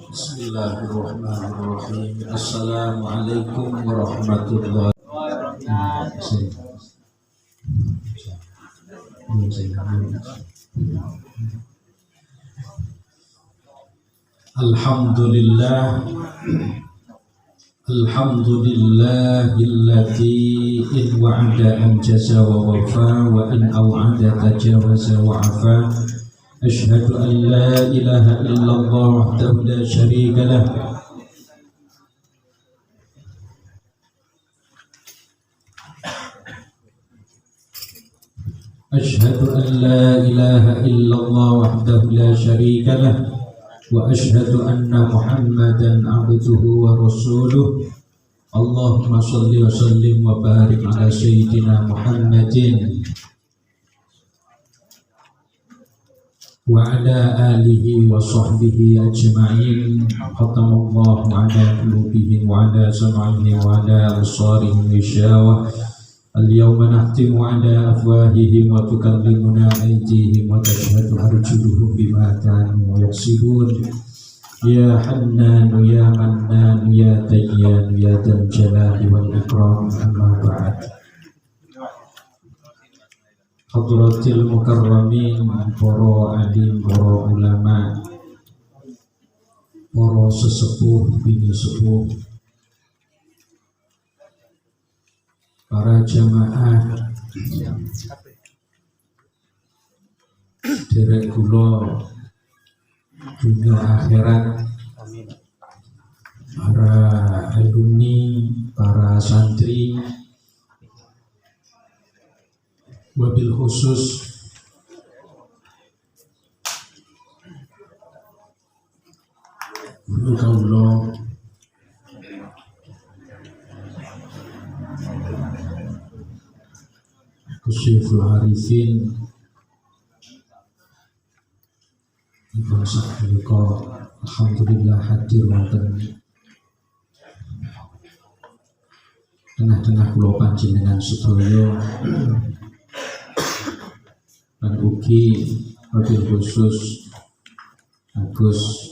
Bismillahirrahmanirrahim. Assalamualaikum warahmatullahi wabarakatuh. Alhamdulillah, alhamdulillahilladzi in wa'ada anjaza wa wafa wa in aw'ada tajawaza wa afa. Ashhadu an la ilaha illallah wahdahu la syarika lah. Ashhadu an la ilaha illallah wahdahu la syarika lah. Wa ashhadu anna Muhammadan abduhu wa rasuluh. Allahumma salli wa sallim wa barik ala sayyidina Muhammadin wa ala alihi wa sahbihi ajma'in. Khatamallahu ala qulubihim wa ala sam'ihim wa ala absarihim ghishawah. Al-yawma nahtimu ala afwahihim wa tukallimuna aydihim wa tashhadu arjuluhum bima kanu yaksibun. Ya Hannanu ya Mannanu ya Dayyanu ya Dzal Jalali wal Ikram. Amma ba'd. Hadratil mukarramin, para alim, para ulama, para sesepuh, bini sepuh, para jamaah derek kula dunia akhirat, para alumni, para santri, wabil khusus guru kaula Syaikhul Arifin Ibn Sa'adika, alhamdulillah hadir wonten tengah-tengah kula panjenengan sedaya. Dan ugi wabil khusus Agus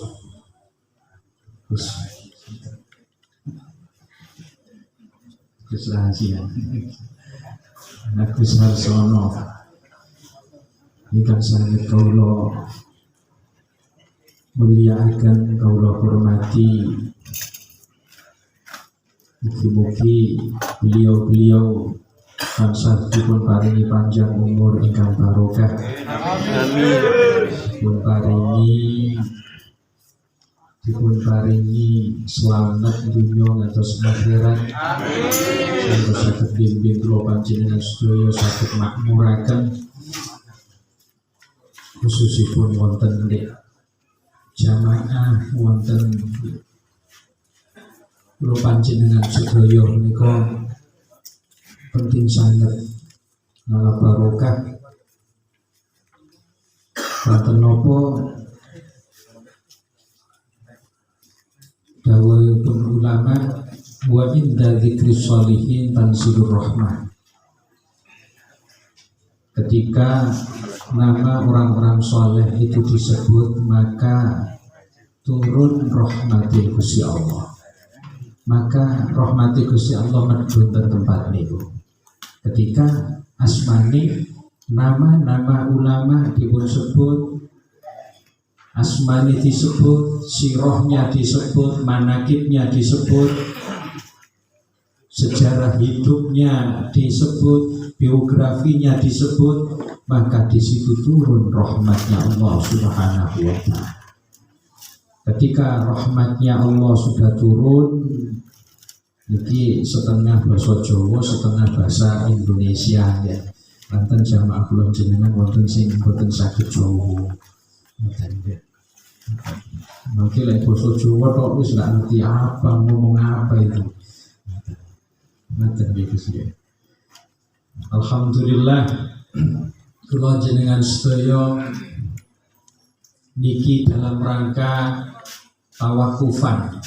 rahasia Agus Harsono ingkang sanget kaula mulyakaken, kaula hormati. Mugi-mugi beliau-beliau tansah dipun paringi panjang umur ingkang barokah. Amin. Dipun paringi slamet dunya ngantos akhirat. Amin. Sehingga saged bimbing kula panjenengan sedaya saged makmuraken, khususipun wonten ing jamaah wonten kula panjenengan sedaya menika penting sangat ngala barokah. Wonten napa dawuhipun ulama, wa inda dzikri sholihin tanzilur rahmah. Ketika nama orang-orang soleh itu disebut, maka turun rahmati Gusti Allah. Maka rahmati Gusti Allah medhun tempat niku. Ketika asmani, nama-nama ulama dipun sebut, asmani disebut, sirohnya disebut, manakibnya disebut, sejarah hidupnya disebut, biografinya disebut, maka di situ turun rahmatnya Allah Subhanahu wa Ta'ala. Ketika rahmatnya Allah sudah turun, jadi setengah bahasa Jawa, setengah bahasa Indonesia ya. Wonten jamaah kula jenengan wonten sing boten saged Jawa. Ngoten ya. Mungkin lek basa Jawa tok wis gak ngerti apa ngomong apa itu. Ngoten ya Gus ya. Alhamdulillah kula jenengan sedaya niki dalam rangka tawakufan.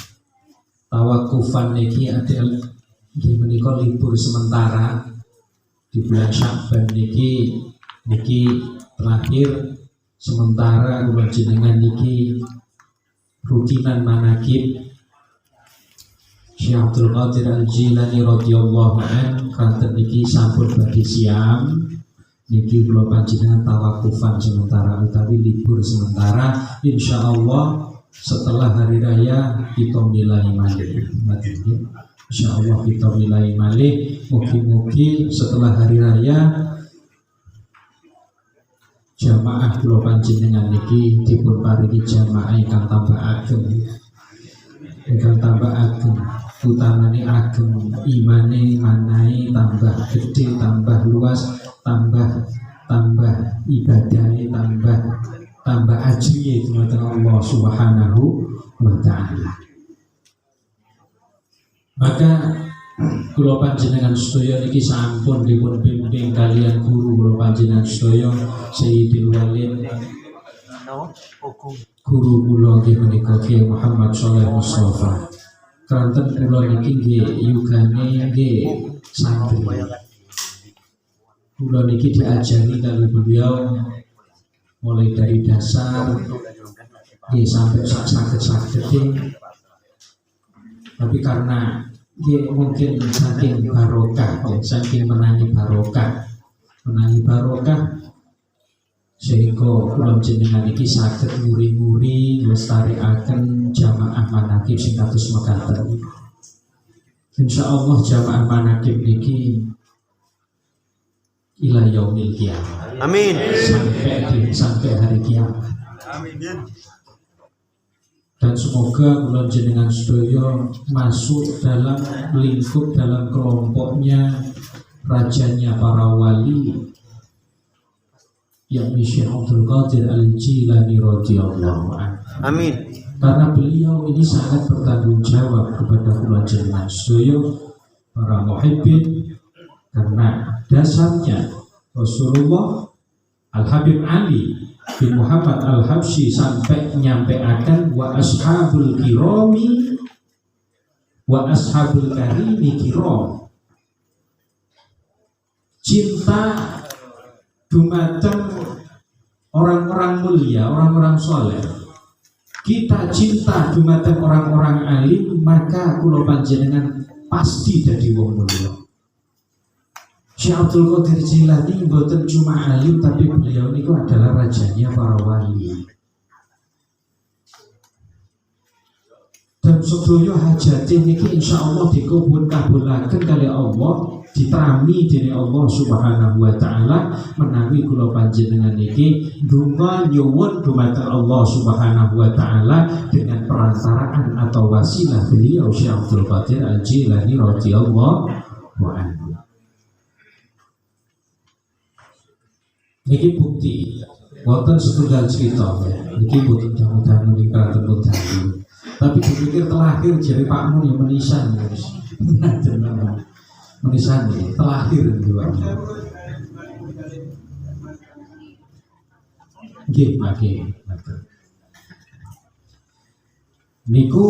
Tawakufan niki adalah menika libur sementara di bulan Sya'ban niki terakhir Sementara kula jenengan niki rutinan manakib Syekh Abdul Qadir Al-Jilani radhiyallahu anhu kanten niki sampun badhe siam niki kula panjenengan tawakufan sementara utawi libur sementara, insyaallah setelah hari raya kita mulai malih. Insyaallah kita mulai malih, mugi-mugi setelah hari raya jamaah kula panjenengan niki dipun paringi jamaah ingkang tambah ageng, utamane ageng imane manahe tambah gede, tambah luas, tambah ibadahe, tambah ajriye dumateng Allah Subhanahu wa taala. Maka kula panjenengan sedaya niki sampun dipun bimbing kalian guru kula panjenengan sedaya Sayyidil Walid, guru kula nggih menika Kiai Muhammad Shalih Mustafa. Kanten kula niki nggih yugane nggih santri. Kula niki diajari kali beliau mulai dari dasar nggih sampai saged-saged. Tapi karena dia mungkin saking barokah, saking menangi barokah, sehingga kula jenengan iki saged nguri-nguri nglestarekaken jamaah manakib sing kados mekaten. Insyaallah jamaah manakib niki ila yaumil qiyamah. Amin. Sampai hari kiamat. Amin. Dan semoga kula jenengan sedaya masuk dalam lingkup, dalam kelompoknya rajanya para wali, yakni Syekh Abdul Qadir Al-Jilani radhiyallahu anhu. Amin. Karena beliau ini sangat bertanggung jawab kepada kula jenengan sedaya para muhibbin, karena dasarnya Rasulullah Al-Habib Ali bin Muhammad Al-Habsyi sampai nyampaikan wa ashabul kirami wa ashabul karimi kiram, cinta dumateng orang-orang mulia, orang-orang soleh. Kita cinta dumateng orang-orang alim, maka kula panjenengan pasti dadi wong mulia. Syekh Abdul Qadir Jilani bukan cuma alim, tapi beliau itu adalah rajanya para wali. Dan sedaya hajate niki insyaallah dikabulaken kali Allah, ditrami dening Allah Subhanahu wa taala menawi kula panjenengan niki ndonga nyuwun dumateng Allah Subhanahu wa taala dengan perantaraan atau wasilah beliau Syekh Abdul Qadir Al-Jilani radhiyallahu anhu. Niki bukti, wonten setunggal cerita ya. Niki bukti mudah-mudahan menika tembung dalil. Tapi dipikir telahir jadi Pak Mun yang menisan, menisan ya, telahir dua. Oke. Niku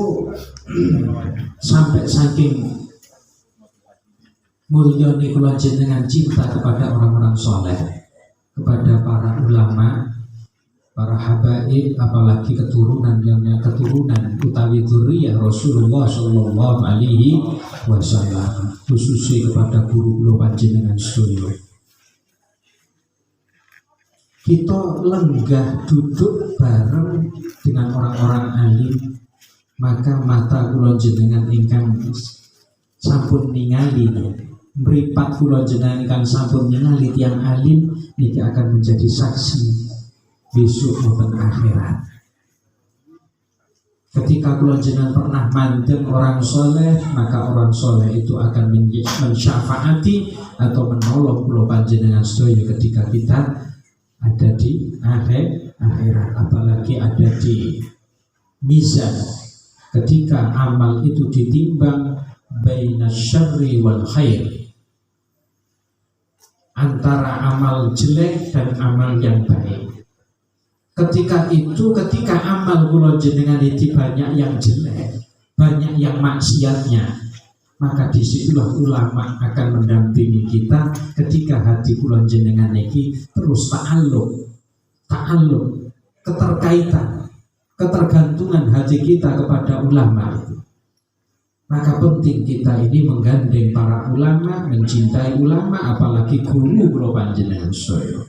sampai saking mulia niku jenengan cinta kepada orang-orang soleh, kepada para ulama, para habaib, apalagi keturunan utawi dzurriyyah Rasulullah sallallahu alaihi wasallam, khususnya kepada guru panjenengan sedaya. Kita lenggah duduk bareng dengan orang-orang alim, maka mata kula jenengan ingkang sampun ningali mripat kula jenengan ingkang sampun ningali tiyang alim niki akan menjadi saksi besok maupun akhirat. Ketika kula jenengan pernah mandeng orang soleh, maka orang soleh itu akan mensyafaati atau menolong kula panjenengan sedaya ketika kita ada di akhirat, apalagi ada di mizan, ketika amal itu ditimbang baina syarri wal khair, antara amal jelek dan amal yang baik. Ketika amal kula jenengan itu banyak yang jelek, banyak yang maksiatnya, maka disitulah ulama akan mendampingi kita ketika hati kula jenengan iki terus ta'alluq, ta'alluq, keterkaitan, ketergantungan hati kita kepada ulama itu. Maka penting kita ini menggandeng para ulama, mencintai ulama, apalagi guru kula panjenengan saya.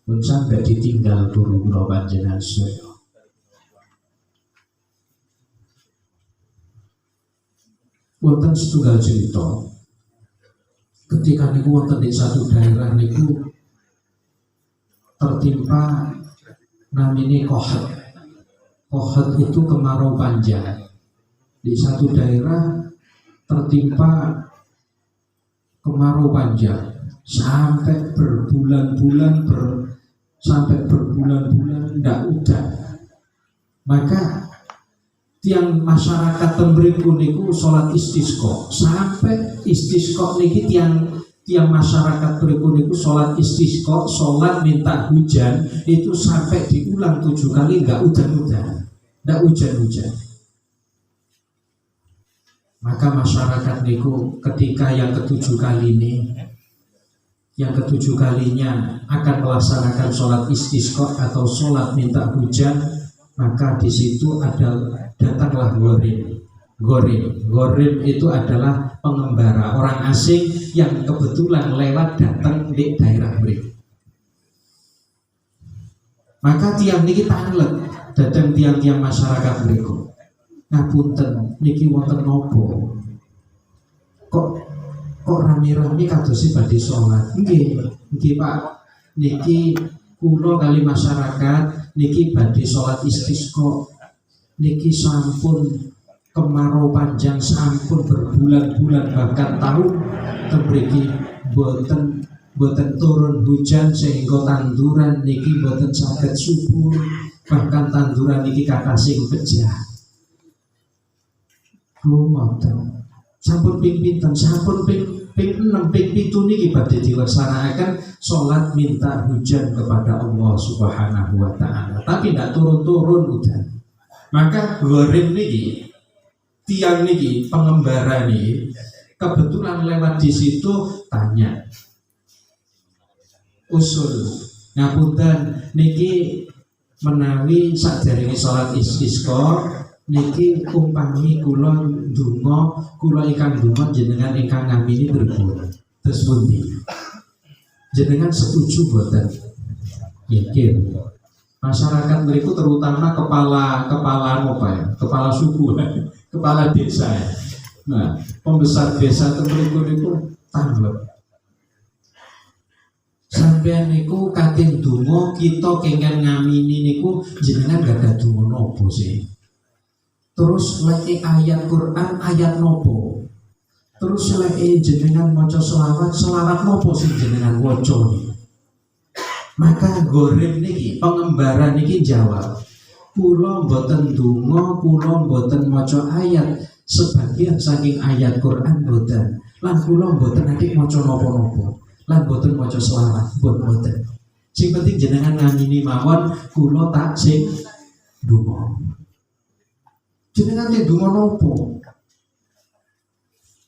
Pun sampai ditinggal guru kula panjenengan saya. Wonten setunggal cerita. Ketika niku wonten di satu daerah niku tertimpa namanya kohat. Kohat itu kemarau panjang. Di satu daerah tertimpa kemarau panjang sampai berbulan-bulan tidak udan. Maka tiang masyarakat tembriku niku sholat istisqa sampai istisqa niki tiang masyarakat beriku niku sholat istisqa, sholat minta hujan itu sampai diulang 7 kali nggak hujan. Maka masyarakat niku ketika yang ke-7 kali ini, yang ke-7 kalinya akan melaksanakan sholat istisqa atau sholat minta hujan, maka di situ datanglah Ghorim itu adalah pengembara orang asing yang kebetulan lewat datang di daerah mereka. Maka tiang niki tanglek datang tiang-tiang masyarakat mereka. Ngapunten niki wonten nopo? Kok rame-rame kadosi badhe sholat? Nggih Pak. Niki kula kali masyarakat niki badhe sholat istisqa. Niki sampun kemarau panjang sampun berbulan-bulan bahkan tahun temriki boten turun hujan sehingga tanduran niki boten saged subur, bahkan tanduran niki kata sing pejah. Ngoten. Sampun ping pinten? Sampun ping 6 ping 7 niki badhe dilaksanakaken salat minta hujan kepada Allah Subhanahu wa taala. Tapi tidak turun-turun hujan. Maka Ghorim niki tiang niki pengembara niki kebetulan lewat di situ tanya usul ngapunten niki menawi sakderenge salat istisqa niki umpami kula ndonga kula ingkang ndonga jenengan ingkang ngamini berbun terus pundi jenengan setuju boten? Yakin masyarakat mereka terutama kepala suku kepala desa ya. Nah pembesar desa mereka itu tanggap sampai niku katin dungo kita kengen ngamini niku jenengan gak ada dungo nopo sih. Terus lagi ayat Quran ayat nopo. Terus lagi jenengan maca selawat nopo sih jenengan waca nih. Maka Ghorim niki pengembara niki jawab, kula mboten donga, kula mboten maca ayat, sebagian saking ayat Quran mboten. Lan kula mboten nate maca napa-napa. Lan mboten maca selawat, mboten. Sing penting jenengan ngamini mawon kula tak sing donga. Jenengan te donga napa?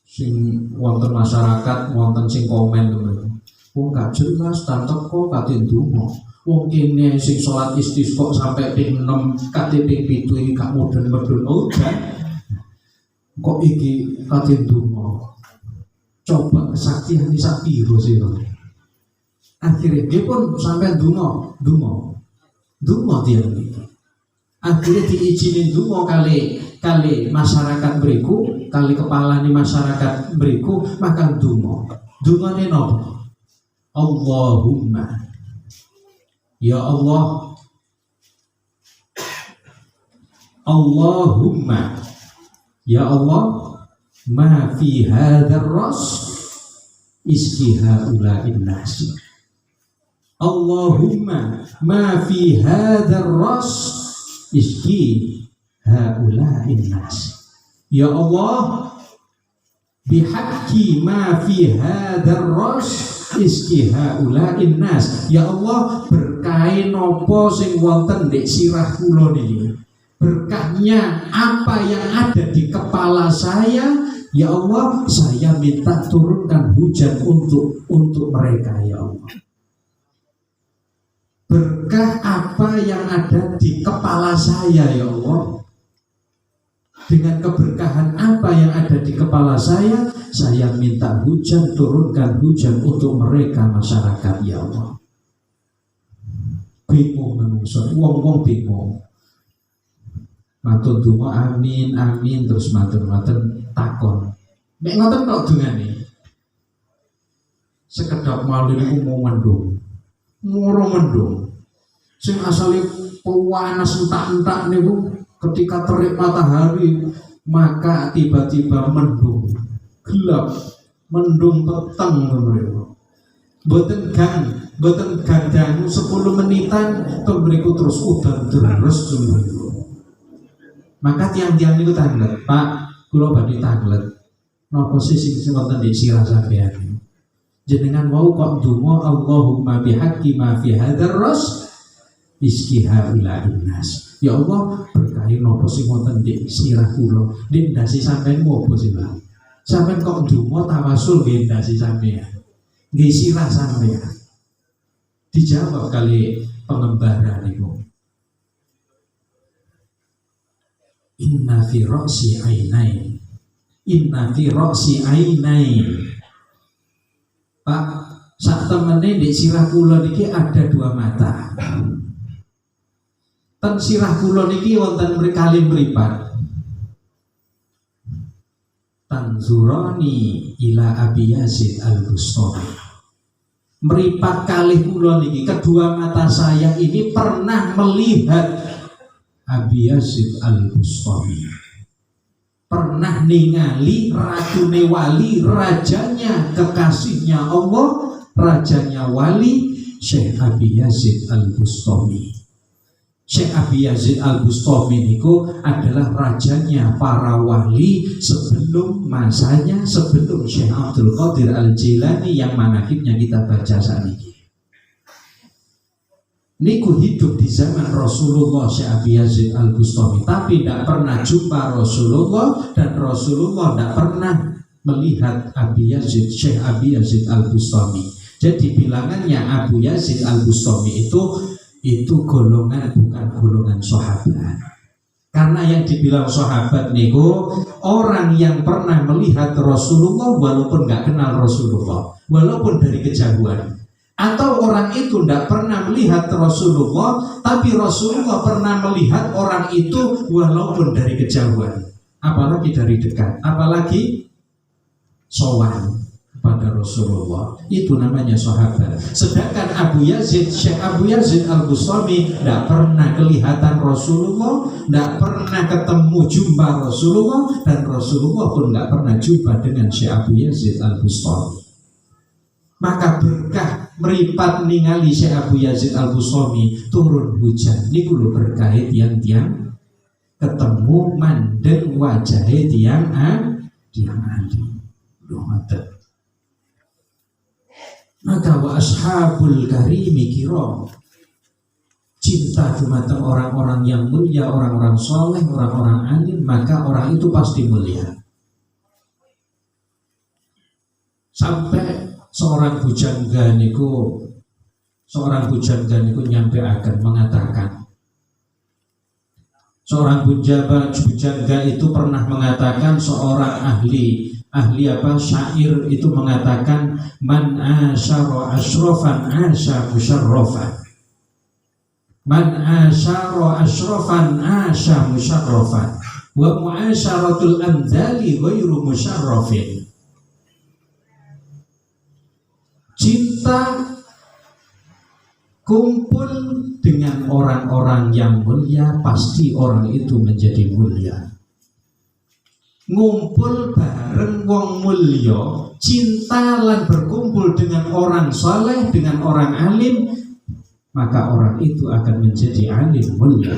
Sing wonten masyarakat wonten sing komen lho. Wong gak jelas tantep kok katin donga. Wong kene sing salat istisqa sampai ping 6 kate ping 7 iki gak mudun-mudun udan. Kok iki katin donga. Coba kesaktian sak piro sih kok. Akhire dia pun sampai donga tiyang iki. Akhire diizinin donga kali masyarakat mriku, kali kepalane masyarakat mriku maka donga. Dongane napa? Allahumma ya Allah Allahumma ya Allah ma fi hadzal ras iski haula'in nas Allahumma ma fi hadzal ras iski haula'in nas ya Allah bihaqqi ma fi hadzal ras iski haula'in nas ya Allah berkahi nopo sing wonten ndek sirah kula niki berkahnya apa yang ada di kepala saya ya Allah saya minta turunkan hujan untuk mereka ya Allah berkah apa yang ada di kepala saya ya Allah. Dengan keberkahan apa yang ada di kepala saya minta hujan, turunkan hujan untuk mereka masyarakat ya Allah. Bingung menungso, wong-wong bingung. Matur donga amin amin terus matur takon. Nek ngoten tok dungane. Sekedap malu niku mau mendung. Moro mendung. Sing asale panas entak-entak niku ketika terik matahari maka tiba-tiba mendung. Gelap, mendung peteng mereka. Boten gandang 10 menitan pemberiku terus udan terus sembuh. Maka tiang-tiang itu tanglet, Pak, kula badhe tanglet. Napa sih sing wonten di sirah sampeyan? Jenengan mau kok donga Allahumma bihaqqi ma fi hadzal ras iskiha ila innas. Ya Allah, berkahi napa sing wonten di sirah kula. Nek ndasi sampeyan opo sih, Pak? Sampeyan kok donga tawasul nggih ndasi sampeyan. Nggih sirah sampeyan. Dijawab kali pengembara niku. Inna fi ra'si ainain. Inna fi ra'si ainain. Pak, sak temene di sirah kula niki ada 2 mata. Ten sirah kula niki wonten mrikali mripat. Tanzurani ila Abi Yazid Al-Bustami. Mripat kalih kula niki, kedua mata saya ini pernah melihat Abi Yazid Al-Bustami, pernah ningali ratune wali, rajanya, kekasihnya Allah, rajanya wali, Syekh Abi Yazid Al-Bustami. Syekh Abi Yazid Al-Bustami niku adalah rajanya para wali sebelum masanya, sebelum Syekh Abdul Qadir Al-Jilani yang manaqibnya kita baca saat ini. Niku hidup di zaman Rasulullah Syekh Abi Yazid Al-Bustami, tapi tidak pernah jumpa Rasulullah dan Rasulullah tidak pernah melihat Abi Yazid, Syekh Abi Yazid Al-Bustami. Jadi bilangannya Abu Yazid Al-Bustami itu golongan, bukan golongan sahabat. Karena yang dibilang sahabat niku orang yang pernah melihat Rasulullah walaupun nggak kenal Rasulullah, walaupun dari kejauhan. Atau orang itu tidak pernah melihat Rasulullah, tapi Rasulullah pernah melihat orang itu walaupun dari kejauhan, apalagi dari dekat, apalagi sowan pada Rasulullah. Itu namanya sahabat. Sedangkan Abu Yazid, Syekh Abu Yazid Al-Bustami tidak pernah kelihatan Rasulullah, tidak pernah ketemu jumpa Rasulullah, dan Rasulullah pun tidak pernah jumpa dengan Syekh Abu Yazid Al-Bustami. Maka berkah meripat ningali Syekh Abu Yazid Al-Bustami turun hujan. Ini kulo berkah tiang-tiang ketemu mandeng wajahe tiang ahli. Maka wa ashabul karimi kiram, cinta dumateng orang-orang yang mulia, orang-orang soleh, orang-orang alim, maka orang itu pasti mulia. Sampai seorang bujangga niku nyampe akan mengatakan, seorang bujangga itu pernah mengatakan, seorang ahli syair itu mengatakan, man asyara asyrafan asya musyarrafan, man asyara asyrafan asya musyarrafan, wa muasyaratul amdali ghairu musyarrafin. Cinta kumpul dengan orang-orang yang mulia, pasti orang itu menjadi mulia. Ngumpul bareng wong mulia, cinta lan berkumpul dengan orang saleh, dengan orang alim, maka orang itu akan menjadi alim mulia.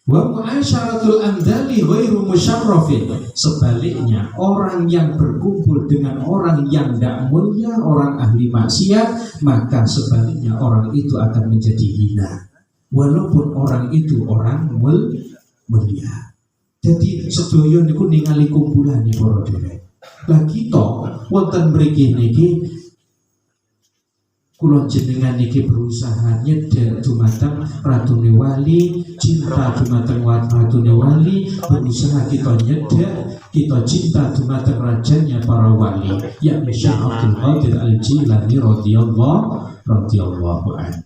Wa mu'asyaratul amdali ghairu musyarrafin. Sebaliknya, orang yang berkumpul dengan orang yang tidak mulia, orang ahli maksiat, maka sebaliknya orang itu akan menjadi hina, walaupun orang itu orang mulia. Jadi sedaya niku ningali kumpulane para derek. Lah kita wonten mriki niki Kula jenengan iki berusaha nyedhek dumateng ratune wali, cinta dumateng ratune wali, berusaha kita nyedhek, kita cinta dumateng rajanya para wali, yakni Syekh Abdul Qadir Al-Jilani radhiyallahu anhu.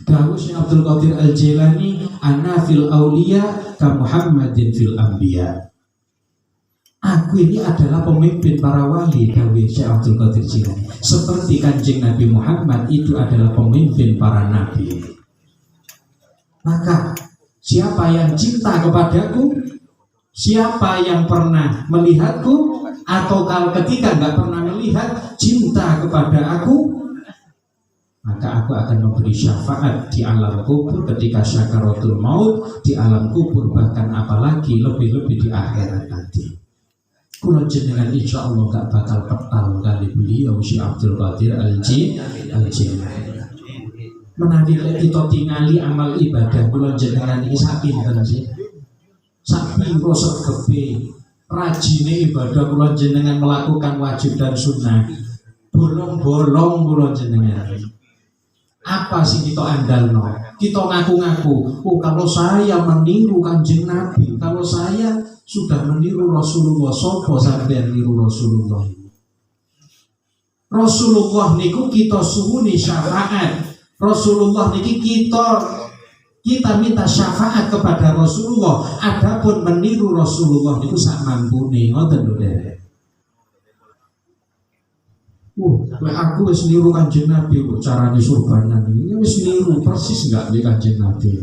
Dawuh Syekh Abdul Qadir Al-Jilani, ana fil auliya ka Muhammadin fil anbiya. Aku ini adalah pemimpin para wali, dawuh Syekh Abdul Qadir Jilani. Seperti Kanjeng Nabi Muhammad itu adalah pemimpin para nabi. Maka siapa yang cinta kepadaku, siapa yang pernah melihatku, atau kalau ketika nggak pernah melihat cinta kepada aku, maka aku akan memberi syafaat di alam kubur ketika syakaratul maut, di alam kubur, bahkan apalagi lebih-lebih di akhirat nanti. Kula jenengan insya Allah gak bakal petal kali beliau Syekh Abdul Qadir Al-Jilani. Menawi kita tingali amal ibadah kula jenengan iki sak pinten sih? Sak piro segepe rajine ibadah kula jenengan melakukan wajib dan sunnah. Bolong-bolong kula jenengan. Apa sih kita andalno? Kita ngaku-ngaku, oh kalau saya meniru Kanjeng Nabi, kalau saya sudah meniru Rasulullah, sopo sampeyan niru Rasulullah. Rasulullah niku kita suwuni syafaat. Rasulullah niki kita minta syafaat kepada Rasulullah. Adapun meniru Rasulullah niku sak mampune, ngoten lho Dek. Aku wis niru Kanjeng Nabi kok carane surbanan iki wis niru persis enggak di Kanjeng Nabi.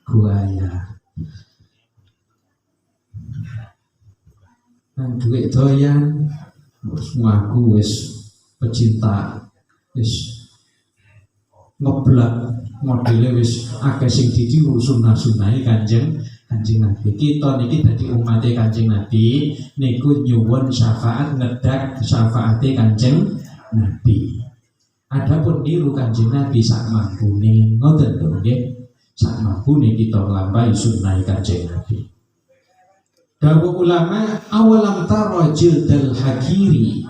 Buaya. Nang duit doyan, ngaku wis pecinta, wis ngeblak modele wis akeh sing ditiru sunah-sunahe Kanjeng Nabi. Kita niki dadi umate Kanjeng Nabi niku nyuwun syafaat, ngedak syafaate Kanjeng Nabi. Adapun niru Kanjeng Nabi sak mampune, ngoten lho nggih. Sak mampune kita nglampahi sunah Kanjeng Nabi. Dawuh ulama, awalam tara jildal hakiri,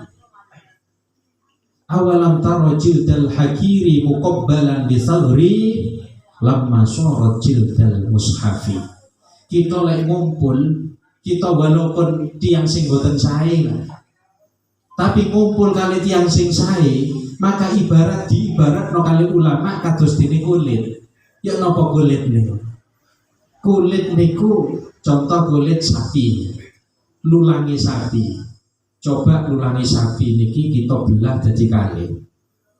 awalam tara jildal hakiri muqabbalan bi sadri lamma syarat jildal mushafi. Kita lek ngumpul, kita walaupun tiang sing boten sae, tapi ngumpul kali tiang sing sae, maka diibaratno kali ulama kados dene kulit. Ya napa kulit niku? Kulit niku contoh kulit sapi, lulangi sapi. Coba lulangi sapi niki kita belah dadi kalih.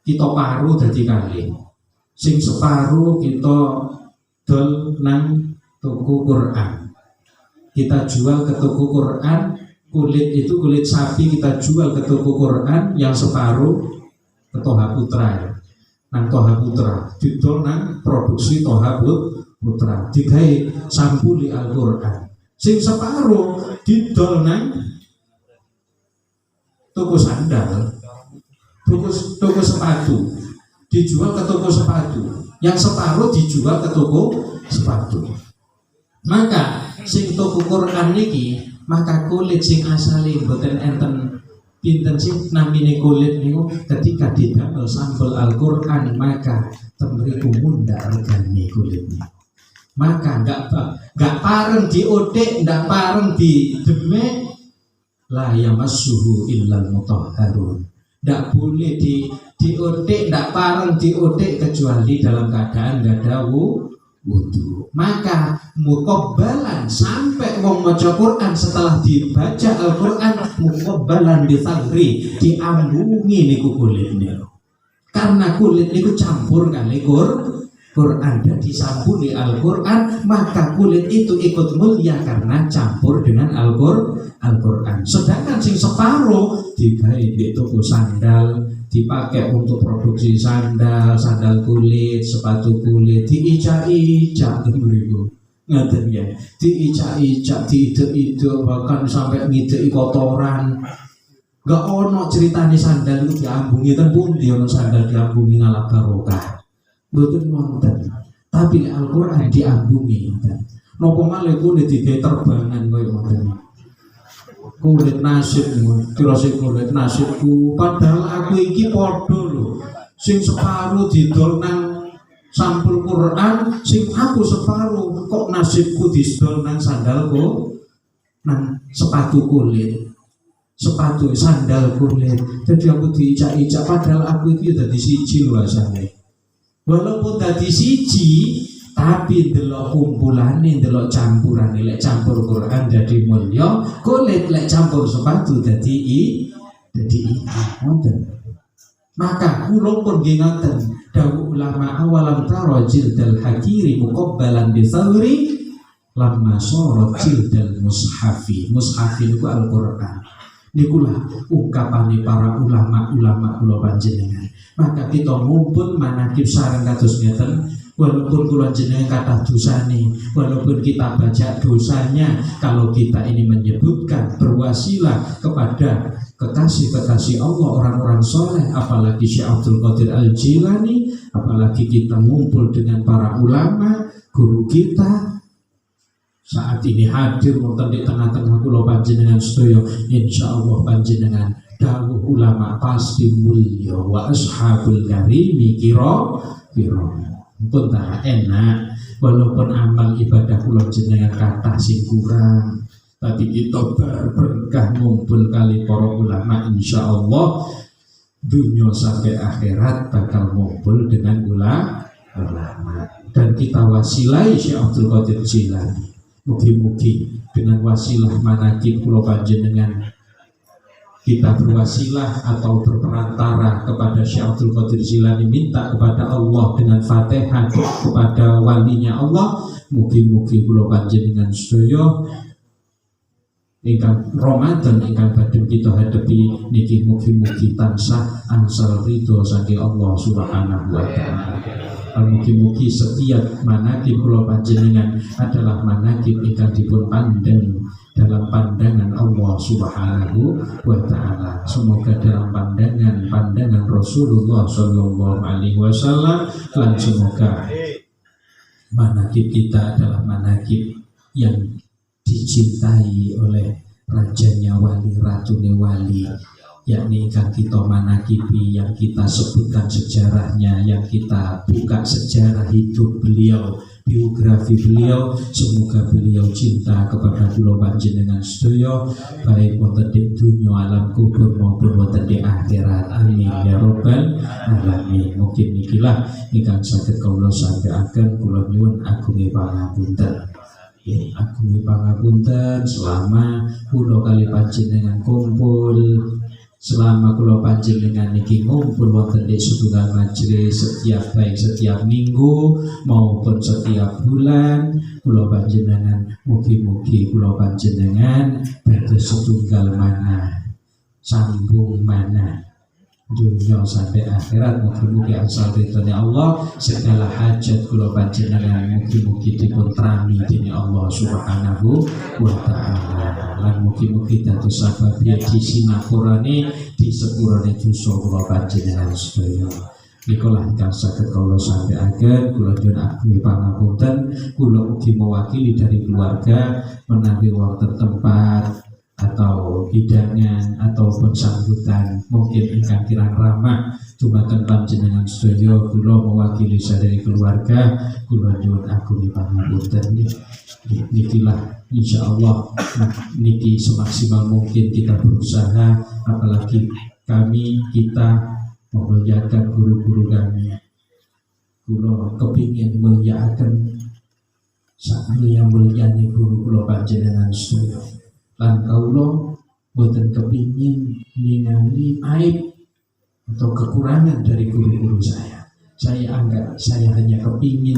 Kita paruh dadi kalih. Sing separuh kita dol nang toko Quran. Kita jual ke toko Quran, kulit itu kulit sapi kita jual ke toko Quran, yang separuh ke Toha Putra. Nang Toha Putra didol nang produksi Toha Putra, digawe sampuli Al-Qur'an. Sing separuh didol nang toko sandal, toko sepatu, dijual ke toko sepatu. Yang separuh dijual ke toko sepatu. Maka sing toko Quran niki, maka kulit sing asale mboten enten pinten sing namine kulit niku ketika didamel sampel Al-Qur'an, maka temriku mundhak regane kulitnya. Maka enggak pareng diothek, enggak pareng didemek, la yamassuhu illal mutahharun. Enggak boleh diothek, enggak pareng diothek kecuali dalam keadaan enggak ada wudu. Maka muqabbalan, sampai wong maca Quran setelah dibaca Al-Qur'an muqabbalan disagri, diambungi niku kulitnya. Karena kulit niku campur kali Quran dan disambuni Al-Qur'an, maka kulit itu ikut mulia karena campur dengan Al-Qur'an. Sedangkan sing separuh digawe di toko sandal, dipakai untuk produksi sandal kulit, sepatu kulit, diicak-icak mriku. Ngaten ya, diicak-icak, diidek-idek, bahkan sampai ngideki kotoran. Gak ono ceritane sandal itu diambungi ten pundi ono sandal diambungi ngalah barokah. Mboten wonten. Tapi Al-Qur'an diambungi. Napa malih kulit digawe terbangan koyo ngoten. Kulit nasib, kira kulit nasibku, padahal aku iki padha lho. sing separuh didol nang sampul Quran, sing aku separuh kok nasibku didol nang sandalku, nang sepatu kulit, sepatu sandal kulit. Jadi aku diicak-icak padahal aku itu dadi siji lho asale. Walaupun dadi siji, tapi delok kumpulane, delok campurane, lek campur Quran dadi mulya, kulit lek campur sepatu dadi ngoten. Maka kula pun nggih ngoten, dawuh ulama awalam tara jildal hakiri muqabbalan bi thawri lamma sara jildal mushafi. Mushaf niku Al-Qur'an. Nikulah ungkapane para ulama kula panjenengan. Maka kita ngumpul manakib sareng kados ngeten, walaupun kula jenengan kathah dosane, walaupun kita baca dosanya, kalau kita ini menyebutkan berwasilah kepada kekasih-kekasih Allah, orang-orang soleh, apalagi Syekh Abdul Qadir Al-Jilani, apalagi kita ngumpul dengan para ulama, guru kita saat ini hadir wonten di tengah-tengah kula panjenengan sedaya, insyaallah panjenengan dawuh ulama pasti mulya wa ashabul karimi kira pun tak enak, walaupun amal ibadah kula jenengan kathah sing kurang, tapi kita berkah ngumpul kali para ulama, insyaallah dunia sampai akhirat bakal ngumpul dengan ulama. Dan kita wasilai Syekh Abdul Qadir Jilani. Mugi-mugi dengan wasilah manakib kula panjenengan kita berwasilah atau berperantara kepada Syekh Abdul Qadir Jilani, minta kepada Allah dengan Fatihah kepada walinya Allah. Mugi-mugi kula panjenengan sedaya ingkang Ramadan ingkang badhe kita hadapi niki mugi-mugi tansah angsal ridho saking Allah Subhanahu wa taala. Mugi-mugi setiap manakib kula panjenengan adalah manakib ingkang dipun pandang dalam pandangan Allah Subhanahu wa taala. Semoga dalam pandangan Rasulullah sallallahu alaihi wasallam, lan semoga manakib kita adalah manakib yang dicintai oleh rajanya wali, ratune wali, yakni ingkang kita manakibi, yang kita sebutkan sejarahnya, yang kita buka sejarah hidup beliau, biografi beliau. Semoga beliau cinta kepada kula panjenengan sedaya, baik wonten di dunya alam kubur maupun wonten di akhirat. Amin ya rabbal alamin. Mungkin nikilah ingkang saged kula sampaikan. Kula nyuwun agunge pangapunten. Agunge pangapunten selama kula kali panjenengan kumpul, selama kula panjenengan niki ngumpul wonten di setunggal majelis setiap minggu maupun setiap bulan, kula panjenengan mugi-mugi kula panjenengan dados setunggal mana, sambung mana dunia sampai akhirat. Mugi-mugi asal ridhonya Allah, segala hajat kula panjenengan mugi-mugi dipun trami dening Allah Subhanahu wa taala. Lan mugi-mugi dados sabab di sinapurane di sepurane dosa kula panjenengan sedaya. Nikolah ingkang saged kula sampaikan. Kula nyuwun agung pangapunten. Kula ugi mewakili dari keluarga menawi wonten tempat atau hidangan ataupun sambutan mungkin ingkang kirang ramah dumateng panjenengan sedaya, kula mewakili sadaya keluarga kula nyuwun agung pangapunten. Nikilah insyaallah niki semaksimal mungkin kita berusaha, apalagi kita memuliakan guru-guru kami. Kula kepingin muliakan sak mulia-mulyane guru kula panjenengan sedaya. Lan kula boten kepingin ningali aib atau kekurangan dari guru-guru saya. Saya hanya kepingin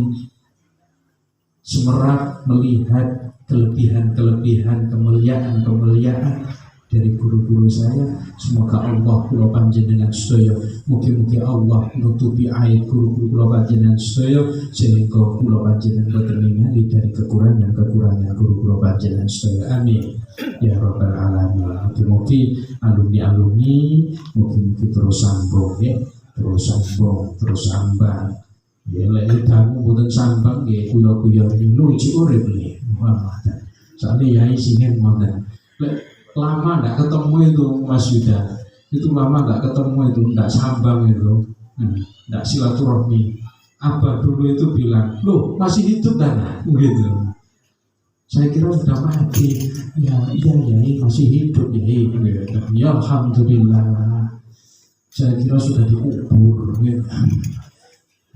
semerap melihat kelebihan-kelebihan, kemuliaan-kemuliaan dari guru-guru saya. Semoga Allah kula panjenengan sedaya, mugi-mugi Allah nutupi aib guru-guru kula panjenengan sedaya, sehingga kula panjenengan boten ningali dari kekurangan guru kula panjenengan sedaya. Amin ya rabbal alamin. Mugi-mugi alumni mugi-mugi terus sambung ya, terus sambang. Ya lek tamu boten sambang nggih kula-kula niku iki urip nggih. Soalnya yai singen ngoten. Lama nggak ketemu itu Mas Yuda, itu lama nggak ketemu itu, nggak sambang itu, Nggak silaturahmi. Abah dulu itu bilang, loh masih hidup kan? Gitu. Saya kira sudah mati. Ya, iya masih hidup ya. Ya alhamdulillah. Saya kira sudah dikubur. Gitu.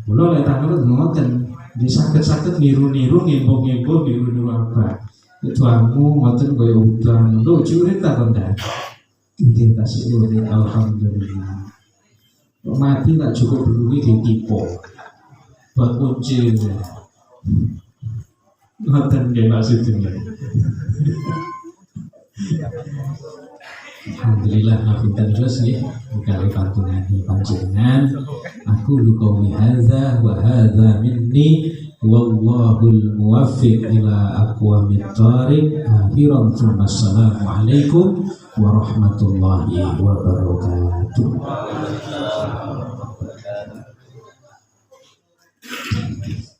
Kalau lihat aku ngoten, di sakit-sakit niru-niru, ngimpo-ngimpo, niru-niru apa? Tuamu ngoten kaya udan, lo curit tak benda? Mungkin tak sih alhamdulillah. Mati tak cukup dulu di tipe, buat kunci. Ngoten kayak maksudnya. Alhamdulillah ngapunten terus nggih kali pantunane panjenengan. Aku luqawi hadza wa hadza minni wallahul muwaffiq ila aqwamit thariq. Akhiran assalamu alaikum warahmatullahi wabarakatuh.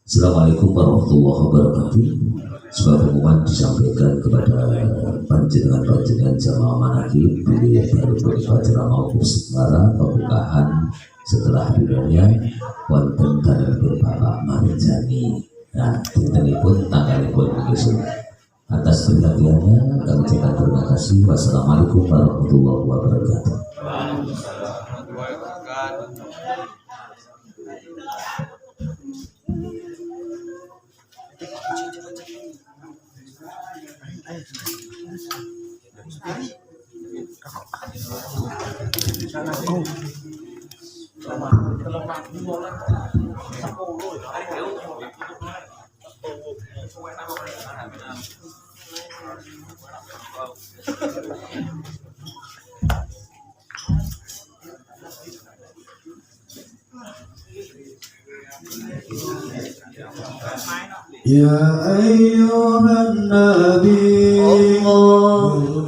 Assalamualaikum warahmatullahi wabarakatuh. Sebuah pengumuman disampaikan kepada panjenengan jamaah manakib di baru berbaca maupun setara pembukaan setelah dirinya wonten kalian Bapak Marjani. Nah, dintenipun tanggalipun besok. Atas perhatiannya kami ucapkan terima kasih. Wassalamualaikum warahmatullahi wabarakatuh. Ya ayyuhan nabi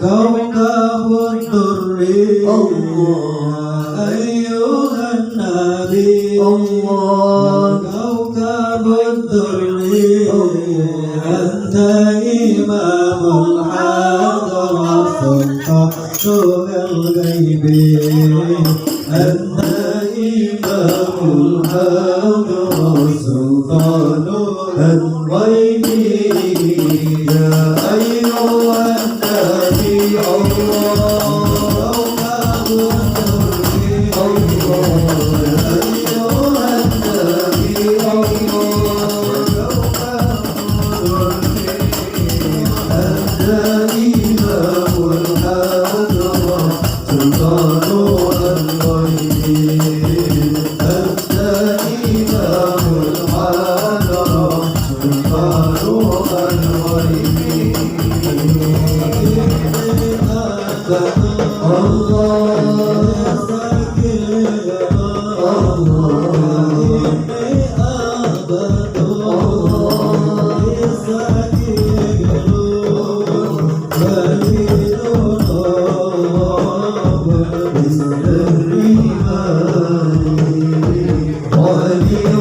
kaukabun durri ayyuhan nabi kaukabun durri anta imamul hadara sultanul ghaibi anta imamul hadara sultanul الغيب يا أيها النبي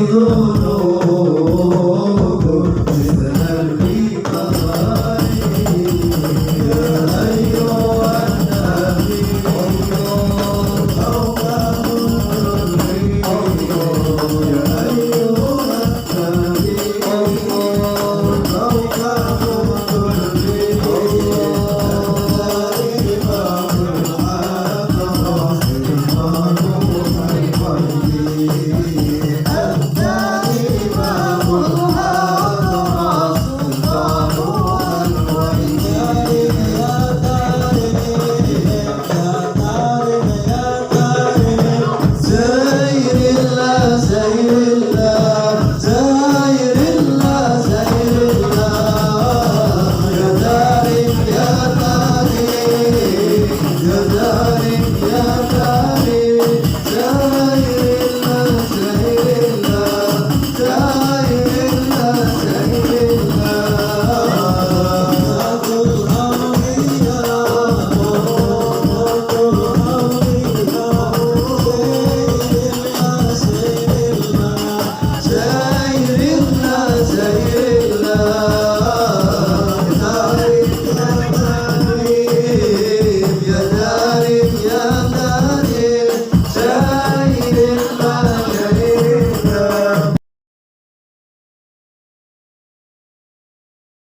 Allah